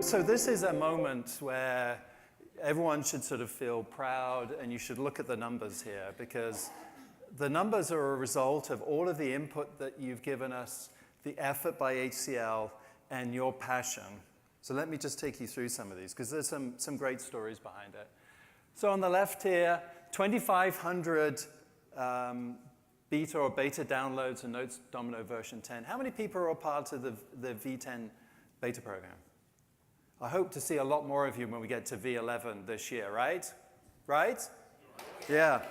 So this is a moment where everyone should sort of feel proud, and you should look at the numbers here, because the numbers are a result of all of the input that you've given us, the effort by HCL, and your passion. So let me just take you through some of these, because there's some great stories behind it. So on the left here, 2,500 beta or beta downloads and Notes Domino version 10. How many people are part of the V10 beta program? I hope to see a lot more of you when we get to V11 this year, right? Right? Yeah.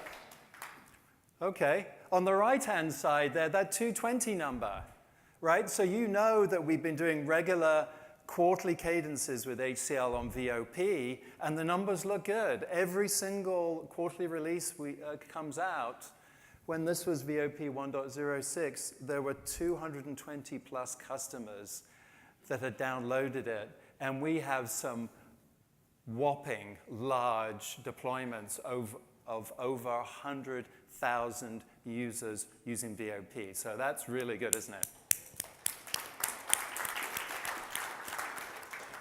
Okay. On the right-hand side there, that 220 number, right? So you know that we've been doing regular quarterly cadences with HCL on VOP, and the numbers look good. Every single quarterly release comes out. When this was VOP 1.06, there were 220 plus customers that had downloaded it. And we have some whopping large deployments of over 100,000 users using VOP. So that's really good, isn't it?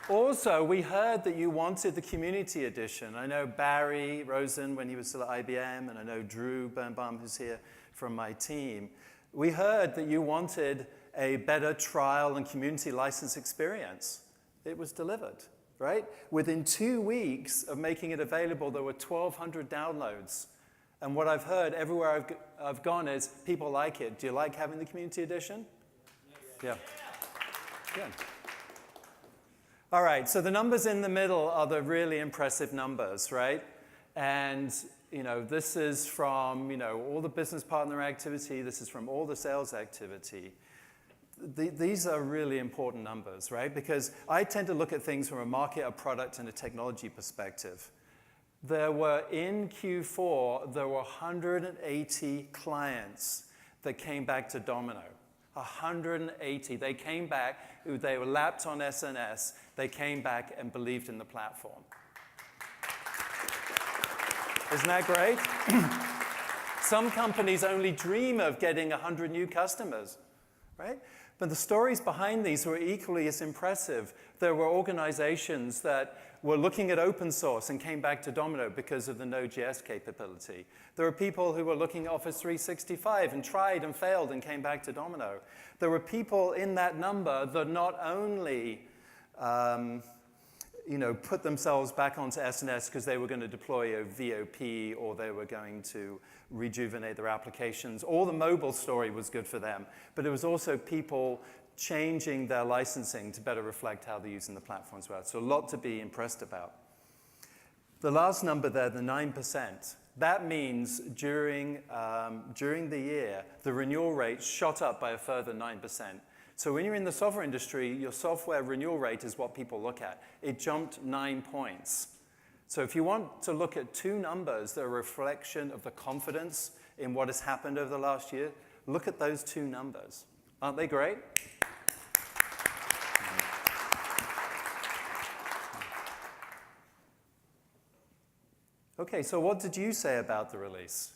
Also, we heard that you wanted the community edition. I know Barry Rosen when he was still at IBM, and I know Drew Birnbaum, who's here from my team. We heard that you wanted a better trial and community license experience. It was delivered, right? Within 2 weeks of making it available, there were 1,200 downloads. And what I've heard everywhere I've gone is people like it. Do you like having the community edition? Yes. Yeah. Good. All right, so the numbers in the middle are the really impressive numbers, right? And this is from all the business partner activity. This is from all the sales activity. These are really important numbers, right? Because I tend to look at things from a market, a product, and a technology perspective. In Q4, there were 180 clients that came back to Domino. 180. They came back, they were lapped on SNS, they came back and believed in the platform. Isn't that great? Some companies only dream of getting 100 new customers, right? But the stories behind these were equally as impressive. There were organizations that were looking at open source and came back to Domino because of the Node.js capability. There were people who were looking at Office 365 and tried and failed and came back to Domino. There were people in that number that not only put themselves back onto SNS because they were going to deploy a VOP or they were going to rejuvenate their applications. All the mobile story was good for them, but it was also people changing their licensing to better reflect how they're using the platform as well. So a lot to be impressed about. The last number there, the 9%, that means during the year, the renewal rate shot up by a further 9%. So when you're in the software industry, your software renewal rate is what people look at. It jumped 9 points. So if you want to look at two numbers that are a reflection of the confidence in what has happened over the last year, look at those two numbers. Aren't they great? Okay, so what did you say about the release?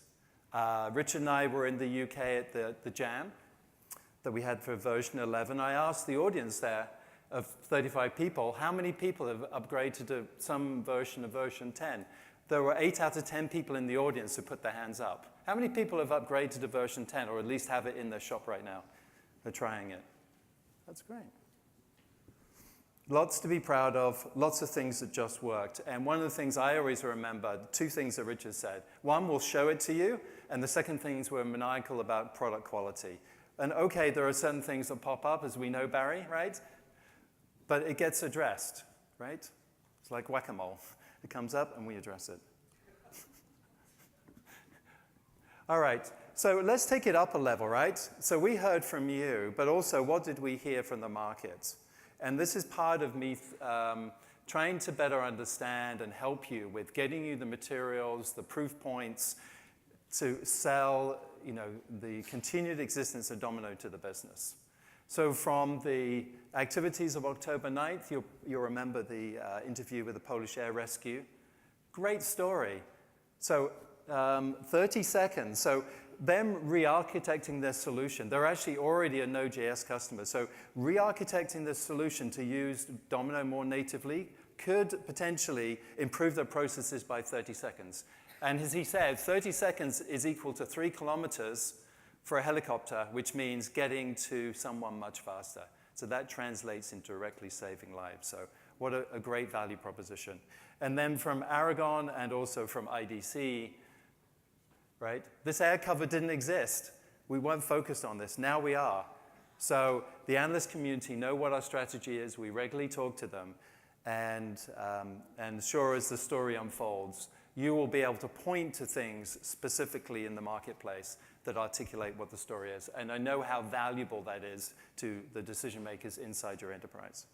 Richard and I were in the UK at the Jam that we had for version 11. I asked the audience there of 35 people, how many people have upgraded to some version of version 10? There were 8 out of 10 people in the audience who put their hands up. How many people have upgraded to version 10, or at least have it in their shop right now? They're trying it. That's great. Lots to be proud of, lots of things that just worked. And one of the things I always remember, two things that Richard said. One, we'll show it to you, and the second things we're maniacal about product quality. And okay, there are certain things that pop up, as we know, Barry, right? But it gets addressed, right? It's like whack-a-mole. It comes up and we address it. All right, so let's take it up a level, right? So we heard from you, but also what did we hear from the market? And this is part of me trying to better understand and help you with getting you the materials, the proof points to sell, the continued existence of Domino to the business. So from the activities of October 9th, you'll remember the interview with the Polish Air Rescue. Great story. So 30 seconds. So them re-architecting their solution. They're actually already a Node.js customer. So re-architecting this solution to use Domino more natively could potentially improve their processes by 30 seconds. And as he said, 30 seconds is equal to 3 kilometers for a helicopter, which means getting to someone much faster. So that translates into directly saving lives. So what a great value proposition. And then from Aragon and also from IDC, right? This air cover didn't exist. We weren't focused on this. Now we are. So the analyst community know what our strategy is. We regularly talk to them. And sure as the story unfolds, you will be able to point to things specifically in the marketplace that articulate what the story is. And I know how valuable that is to the decision makers inside your enterprise.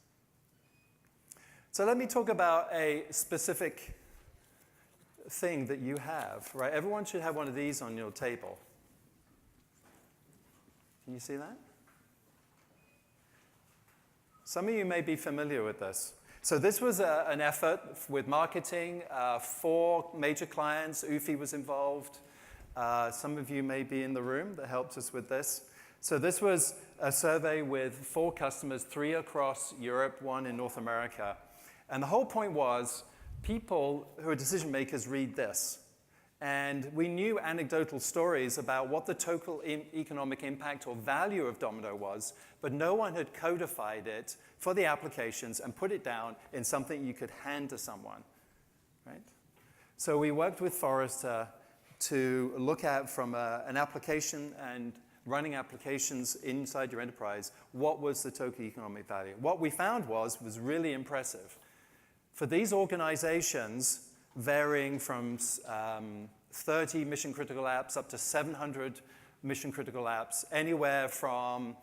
So let me talk about a specific thing that you have, right? Everyone should have one of these on your table. Can you see that? Some of you may be familiar with this. So this was an effort with marketing, 4 major clients. UFI was involved. Some of you may be in the room that helped us with this. So this was a survey with 4 customers, 3 across Europe, 1 in North America. And the whole point was people who are decision makers read this. And we knew anecdotal stories about what the total economic impact or value of Domino was, but no one had codified it for the applications and put it down in something you could hand to someone, right? So we worked with Forrester to look at from an application and running applications inside your enterprise, what was the total economic value? What we found was really impressive. For these organizations, varying from 30 mission-critical apps up to 700 mission-critical apps, anywhere from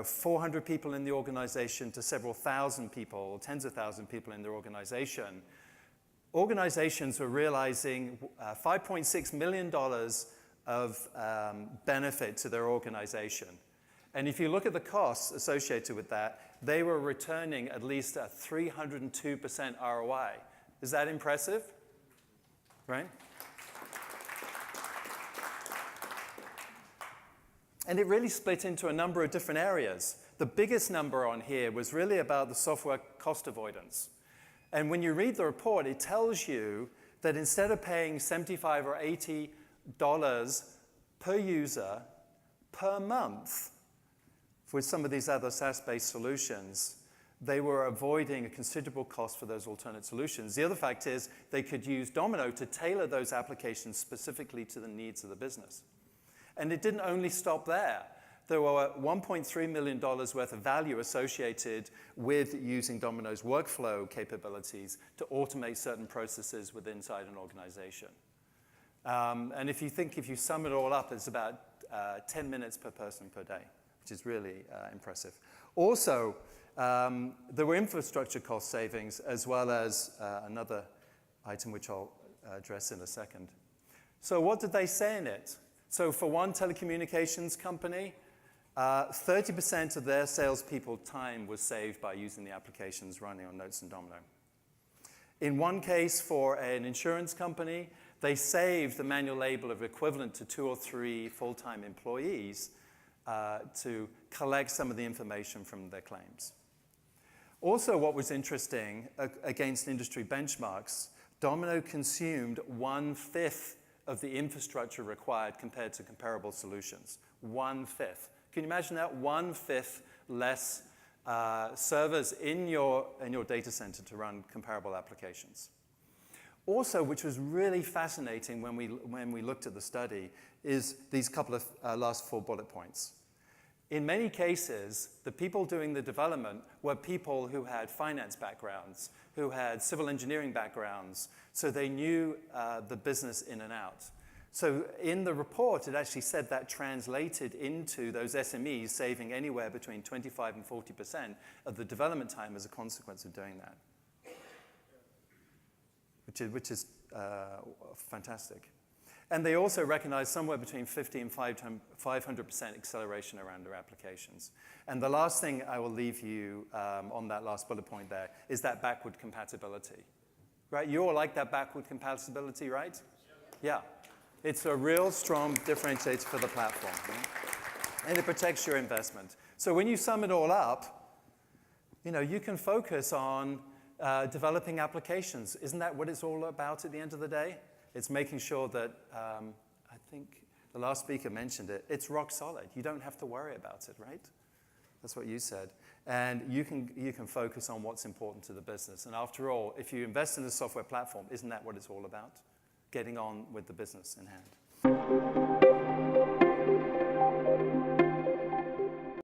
400 people in the organization to several thousand people, tens of thousand people in their organization. Organizations were realizing $5.6 million of benefit to their organization. And if you look at the costs associated with that, they were returning at least a 302% ROI. Is that impressive? Right? And it really split into a number of different areas. The biggest number on here was really about the software cost avoidance. And when you read the report, it tells you that instead of paying $75 or $80 per user per month with some of these other SaaS-based solutions, they were avoiding a considerable cost for those alternate solutions. The other fact is they could use Domino to tailor those applications specifically to the needs of the business. And it didn't only stop there. There were $1.3 million worth of value associated with using Domino's workflow capabilities to automate certain processes inside an organization. And if you sum it all up, it's about 10 minutes per person per day, which is really impressive. Also, there were infrastructure cost savings as well as another item which I'll address in a second. So what did they say in it? So for one telecommunications company, 30% of their salespeople time was saved by using the applications running on Notes and Domino. In one case for an insurance company, they saved the manual labor of equivalent to 2 or 3 full-time employees to collect some of the information from their claims. Also, what was interesting, against industry benchmarks, Domino consumed 1/5 of the infrastructure required compared to comparable solutions. 1/5. Can you imagine that? 1/5 less servers in your data center to run comparable applications. Also, which was really fascinating when we looked at the study, is these couple of last 4 bullet points. In many cases, the people doing the development were people who had finance backgrounds, who had civil engineering backgrounds, so they knew the business in and out. So in the report, it actually said that translated into those SMEs saving anywhere between 25 and 40% of the development time as a consequence of doing that, which is fantastic. And they also recognize somewhere between 50 and 500% acceleration around their applications. And the last thing I will leave you on that last bullet point there is that backward compatibility. Right? You all like that backward compatibility, right? Yeah. It's a real strong differentiator for the platform. Right? And it protects your investment. So when you sum it all up, you can focus on developing applications. Isn't that what it's all about at the end of the day? It's making sure that, I think the last speaker mentioned it, it's rock solid. You don't have to worry about it, right? That's what you said. And you can focus on what's important to the business. And after all, if you invest in a software platform, isn't that what it's all about? Getting on with the business in hand.